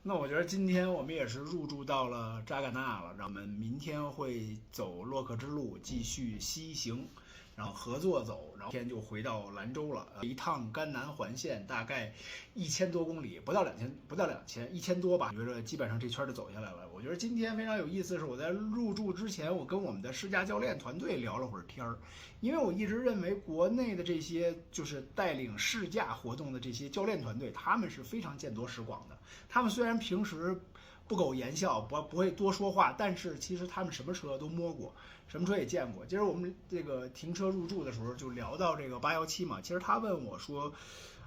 那我觉得今天我们也是入驻到了扎尕那了，然后我们明天会走洛克之路继续西行，然后合作走，然后明天就回到兰州了。一趟甘南环线大概1000多公里，不到2000 1000多吧。我觉得基本上这圈就走下来了。我觉得今天非常有意思的是，我在入驻之前，我跟我们的试驾教练团队聊了会儿天儿，因为我一直认为国内的这些就是带领试驾活动的这些教练团队，他们是非常见多识广的。他们虽然平时不苟言笑，不会多说话，但是其实他们什么车都摸过，什么车也见过。今儿我们这个停车入驻的时候就聊到这个817嘛，其实他问我说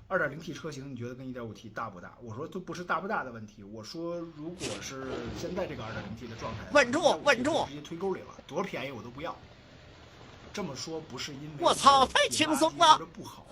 ，2.0T 车型你觉得跟 1.5T 大不大？我说都不是大不大的问题，我说如果是现在这个 2.0T 的状态，稳住，直接推沟里了，多便宜我都不要。这么说不是因为我操，太轻松了，不好。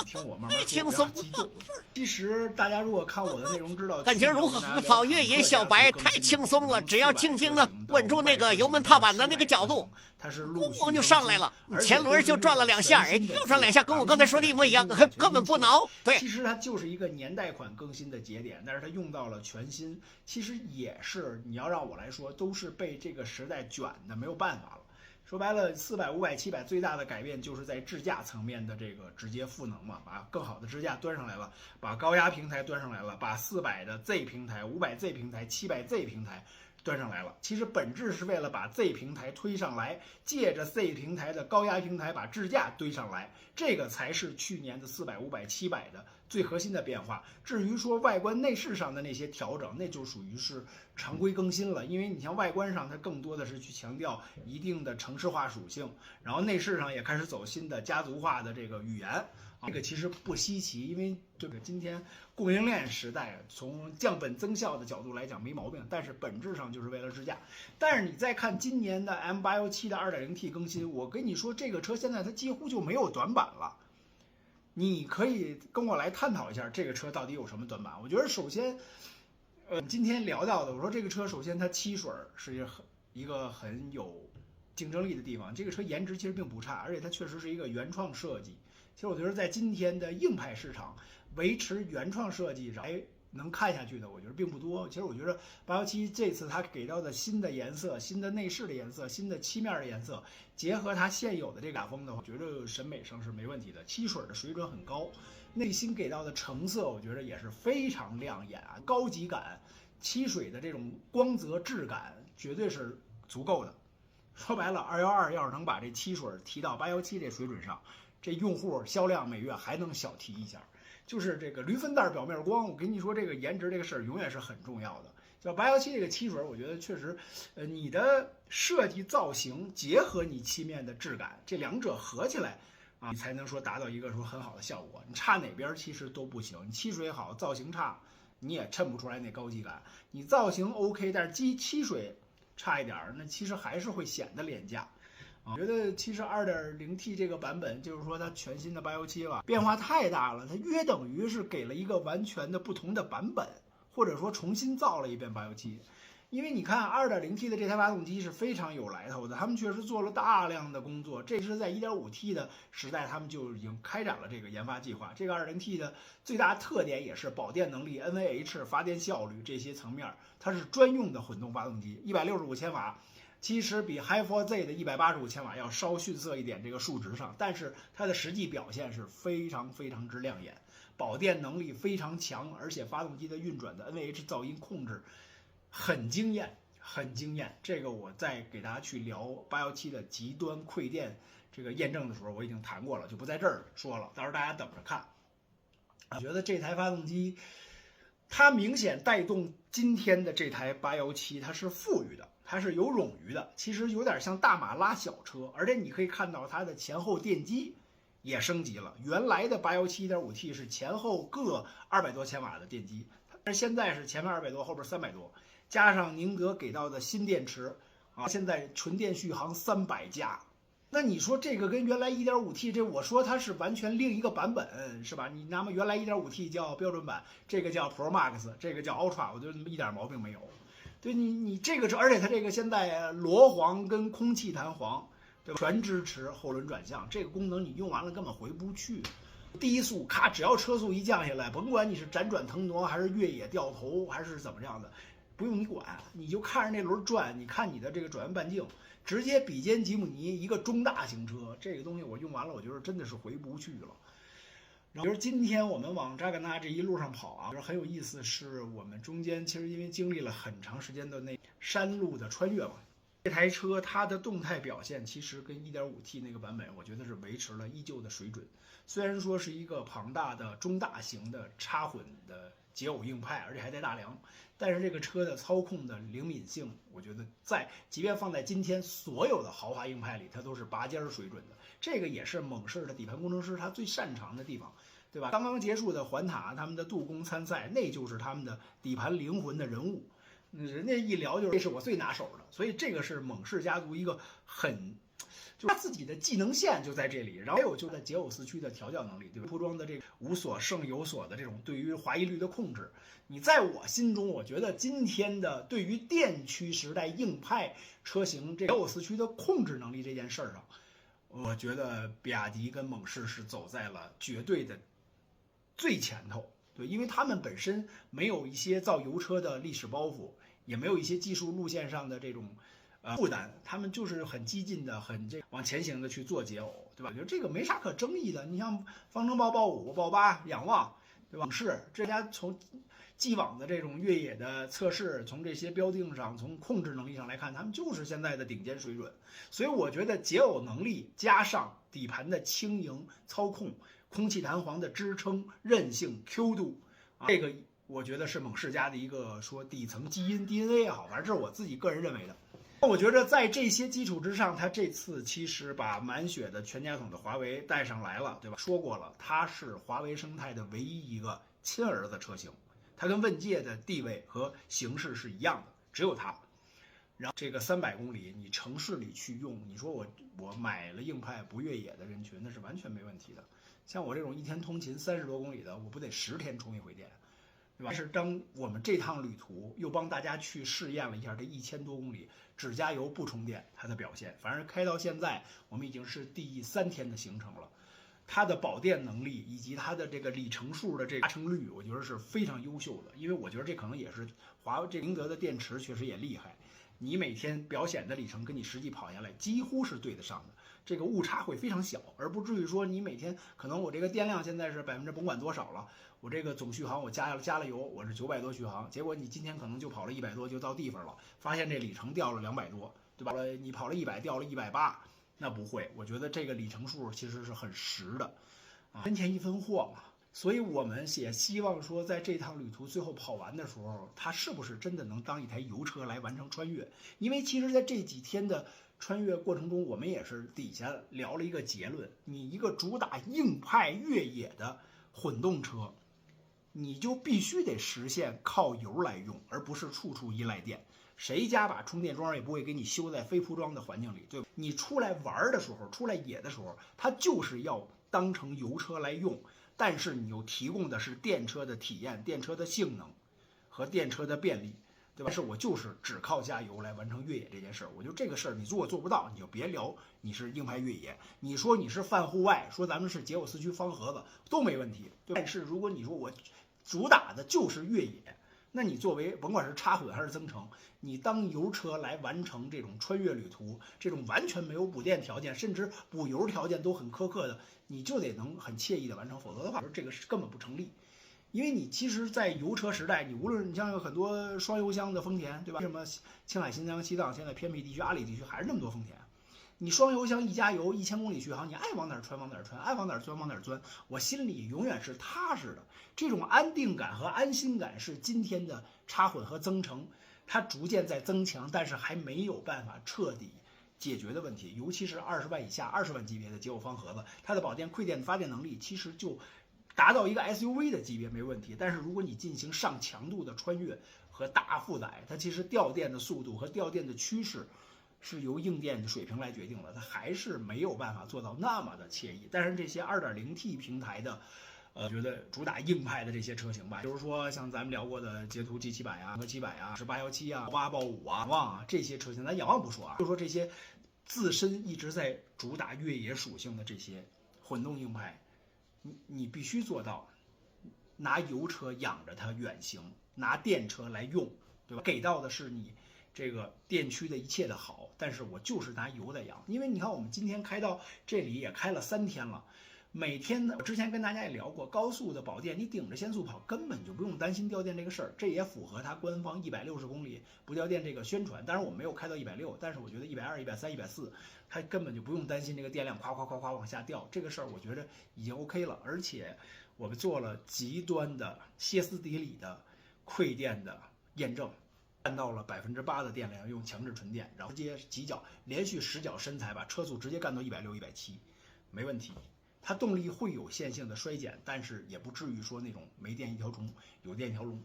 听我慢慢说，轻松激动。其实大家如果看我的内容知道，感情如何？跑越野小白太轻松了，只要静静的稳住那个油门踏板的那个角度，它是咣就上来了，前轮就转了2下，哎，又转2下，跟我刚才说的一模一样，根本不挠。对，其实它就是一个年代款更新的节点，但是它用到了全新，其实也是你要让我来说，都是被这个时代卷的，没有办法了。说白了，400、500、700最大的改变就是在支架层面的这个直接赋能嘛，把更好的支架端上来了，把高压平台端上来了，把400的 Z 平台、500Z 平台、700Z 平台端上来了。其实本质是为了把 Z 平台推上来，借着 Z 平台的高压平台把支架堆上来，这个才是去年的400、500、700的最核心的变化。至于说外观内饰上的那些调整，那就属于是常规更新了，因为你像外观上它更多的是去强调一定的城市化属性，然后内饰上也开始走新的家族化的这个语言。这个其实不稀奇，因为这个今天供应链时代，从降本增效的角度来讲没毛病，但是本质上就是为了支架。但是你再看今年的 M817的 2.0T 更新，我跟你说这个车现在它几乎就没有短板了。你可以跟我来探讨一下这个车到底有什么短板。我觉得首先，今天聊到的，我说这个车首先它漆水是一个很有竞争力的地方，这个车颜值其实并不差，而且它确实是一个原创设计。其实我觉得在今天的硬派市场，维持原创设计还能看下去的，我觉得并不多。其实我觉得817这次它给到的新的颜色、新的内饰的颜色、新的漆面的颜色，结合它现有的这个卡风的话，我觉得审美上是没问题的，漆水的水准很高。内心给到的成色，我觉得也是非常亮眼啊，高级感、漆水的这种光泽质感，绝对是足够的。说白了，212要是能把这漆水提到817这水准上，这用户销量每月还能小提一下。就是这个驴粪蛋表面光，我跟你说，这个颜值这个事儿永远是很重要的。叫817这个漆水，我觉得确实，你的设计造型结合你漆面的质感，这两者合起来啊，你才能说达到一个说很好的效果。你差哪边其实都不行，你漆水好，造型差，你也衬不出来那高级感。你造型 OK， 但是漆水差一点，那其实还是会显得廉价。我觉得其实 2.0T 这个版本，就是说它全新的817吧，变化太大了，它约等于是给了一个完全的不同的版本，或者说重新造了一遍817。因为你看 2.0T 的这台发动机是非常有来头的，他们确实做了大量的工作，这是在 1.5T 的时代他们就已经开展了这个研发计划。这个 2.0T 的最大特点也是保电能力、NVH、发电效率这些层面，它是专用的混动发动机，165千瓦。其实比 Hi4Z 的185千瓦要稍逊色一点，这个数值上，但是它的实际表现是非常之亮眼，保电能力非常强，而且发动机的运转的 NVH 噪音控制很惊艳。这个我在给大家去聊817的极端馈电这个验证的时候，我已经谈过了，就不在这儿说了，到时候大家等着看。我觉得这台发动机，它明显带动今天的这台817，它是富裕的。它是有冗余的，其实有点像大马拉小车，而且你可以看到它的前后电机也升级了。原来的817 1.5T 是前后各200多千瓦的电机，但是现在是前面200多，后边300多，加上宁德给到的新电池啊，现在纯电续航300加。那你说这个跟原来 1.5T 这，我说它是完全另一个版本，是吧？你那么原来 1.5T 叫标准版，这个叫 Pro Max， 这个叫 Ultra， 我觉得一点毛病没有。对你这个车，而且它这个现在螺黄跟空气弹簧，对吧？全支持后轮转向，这个功能你用完了根本回不去。低速咔，只要车速一降下来，甭管你是辗转腾挪还是越野掉头还是怎么样的，不用你管，你就看着那轮转，你看你的这个转弯半径，直接比肩吉姆尼一个中大型车，这个东西我用完了，我觉得真的是回不去了。然后今天我们往扎尕那这一路上跑啊，很有意思，是我们中间其实因为经历了很长时间的那山路的穿越嘛。这台车它的动态表现其实跟 1.5T 那个版本，我觉得是维持了依旧的水准。虽然说是一个庞大的中大型的插混的解耦硬派，而且还带大梁，但是这个车的操控的灵敏性，我觉得即便放在今天所有的豪华硬派里，它都是拔尖水准的。这个也是猛士的底盘工程师他最擅长的地方，对吧？刚刚结束的环塔他们的镀工参赛，那就是他们的底盘灵魂的人物。人家一聊就是这是我最拿手的，所以这个是猛士家族一个就是他自己的技能线就在这里，然后还有就是在解耦四驱的调教能力，对吧？铺装的这个无所胜有所的这种对于滑移率的控制，你在我心中，我觉得今天的对于电驱时代硬派车型这解耦四驱的控制能力这件事上，我觉得比亚迪跟猛士是走在了绝对的最前头。对，因为他们本身没有一些造油车的历史包袱，也没有一些技术路线上的这种负担，他们就是很激进的、往前行的去做解耦，对吧？我觉得这个没啥可争议的。你像方程豹、豹5、豹8、仰望，对吧？是这家从既往的这种越野的测试，从这些标定上，从控制能力上来看，他们就是现在的顶尖水准。所以我觉得解耦能力加上底盘的轻盈操控、空气弹簧的支撑、韧性、Q 度，这个我觉得是猛士家的一个说底层基因 DNA 也好，反正这是我自己个人认为的。我觉得在这些基础之上，他这次其实把满血的全家桶的华为带上来了，对吧？说过了，它是华为生态的唯一一个亲儿子车型，它跟问界的地位和形式是一样的，只有它。然后这个300公里，你城市里去用，你说我买了硬派不越野的人群，那是完全没问题的。像我这种一天通勤30多公里的，我不得10天充一回电，对吧？但是当我们这趟旅途又帮大家去试验了一下这1000多公里只加油不充电它的表现，反正开到现在我们已经是第3天的行程了，它的保电能力以及它的这个里程数的这个达成率，我觉得是非常优秀的。因为我觉得这可能也是宁德的电池确实也厉害，你每天表显的里程跟你实际跑下来几乎是对得上的，这个误差会非常小，而不至于说你每天可能我这个电量现在是甭管多少了，我这个总续航我加了油我是900多续航，结果你今天可能就跑了100多就到地方了，发现这里程掉了200多，对吧？你跑了100掉了180，那不会，我觉得这个里程数其实是很实的，分钱一分货嘛。所以我们也希望说，在这趟旅途最后跑完的时候，它是不是真的能当一台油车来完成穿越？因为其实在这几天的穿越过程中，我们也是底下聊了一个结论：你一个主打硬派越野的混动车，你就必须得实现靠油来用，而不是处处依赖电。谁家把充电桩也不会给你修在非铺装的环境里，对吧？你出来玩的时候，出来野的时候，它就是要当成油车来用。但是你又提供的是电车的体验、电车的性能和电车的便利，对吧？但是我就是只靠加油来完成越野这件事儿，我就这个事儿，你如果做不到，你就别聊你是硬派越野，你说你是泛户外，说咱们是解耦四驱方盒子都没问题。但是如果你说我主打的就是越野，那你作为甭管是插混还是增程，你当油车来完成这种穿越旅途，这种完全没有补电条件，甚至补油条件都很苛刻的，你就得能很惬意的完成，否则的话，这个是根本不成立。因为你其实，在油车时代，你无论你像有很多双油箱的丰田，对吧？为什么青海、新疆、西藏现在偏僻地区、阿里地区还是那么多丰田？你双油箱一加油1000公里续航，你爱往哪儿穿往哪儿穿，爱往哪儿钻往哪儿钻，我心里永远是踏实的。这种安定感和安心感是今天的插混和增程它逐渐在增强，但是还没有办法彻底解决的问题。尤其是20万以下、20万级别的解耦方盒子，它的保电、馈电的发电能力其实就达到一个 SUV 的级别没问题。但是如果你进行上强度的穿越和大负载，它其实掉电的速度和掉电的趋势是由硬电的水平来决定的，它还是没有办法做到那么的惬意。但是这些 2.0T 平台的觉得主打硬派的这些车型吧，比如说像咱们聊过的捷途 G700啊、和700啊、1817啊、8豹5啊、仰望啊这些车型，咱仰望不说啊，就说这些自身一直在主打越野属性的这些混动硬派，你必须做到拿油车养着它远行，拿电车来用，对吧？给到的是你这个电驱的一切的好，但是我就是拿油在养。因为你看我们今天开到这里也开了3天了，每天呢，我之前跟大家也聊过，高速的保电你顶着限速跑根本就不用担心掉电这个事儿，这也符合它官方160公里不掉电这个宣传。当然我没有开到160，但是我觉得120、130、140，它根本就不用担心这个电量夸往下掉，这个事儿我觉得已经 OK 了。而且我们做了极端的歇斯底里的馈电的验证，干到了8%的电量用强制纯电，然后直接几脚连续10脚深踩把车速直接干到160、170，没问题。它动力会有线性的衰减，但是也不至于说那种没电一条虫，有电一条龙。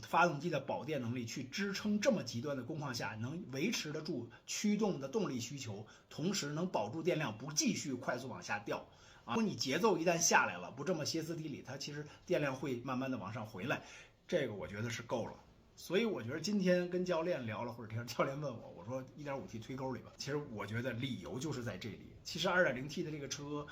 发动机的保电能力去支撑这么极端的工况下，能维持得住驱动的动力需求，同时能保住电量不继续快速往下掉。如果你节奏一旦下来了，不这么歇斯底里，它其实电量会慢慢的往上回来，这个我觉得是够了。所以我觉得今天跟教练聊了，或者听教练问我，我说 1.5T 推沟里吧。其实我觉得理由就是在这里。其实 2.0T 的这个车，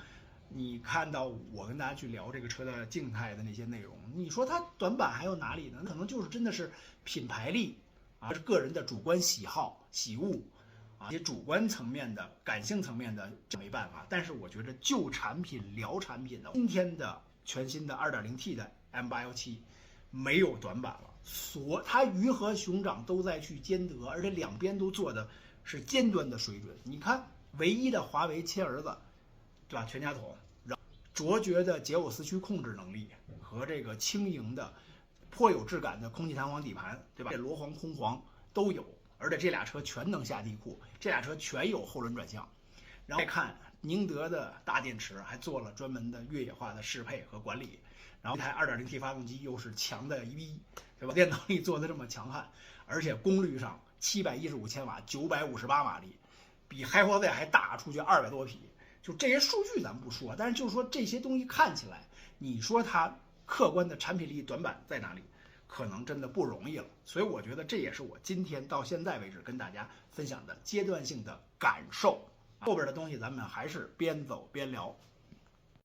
你看到我跟大家去聊这个车的静态的那些内容，你说它短板还有哪里呢？可能就是真的是品牌力啊，是个人的主观喜好喜恶啊，一些主观层面的感性层面的这没办法。但是我觉得就产品聊产品的，今天的全新的 2.0T 的 M817没有短板了，它鱼和熊掌都在去兼得，而且两边都做的是尖端的水准。你看唯一的华为亲儿子，对吧？全家桶，卓绝的节偶四驱控制能力和这个轻盈的、颇有质感的空气弹簧底盘，对吧？这罗黄、空黄都有，而且这俩车全能下地库，这俩车全有后轮转向。然后再看宁德的大电池，还做了专门的越野化的适配和管理。然后这台 2.0T 发动机又是强的一逼，对吧？电动力做的这么强悍，而且功率上715千瓦，958马力，比海火 Z 还大出去200多匹。就这些数据咱们不说，但是就是说这些东西看起来，你说它客观的产品力短板在哪里，可能真的不容易了。所以我觉得这也是我今天到现在为止跟大家分享的阶段性的感受。后边的东西咱们还是边走边聊。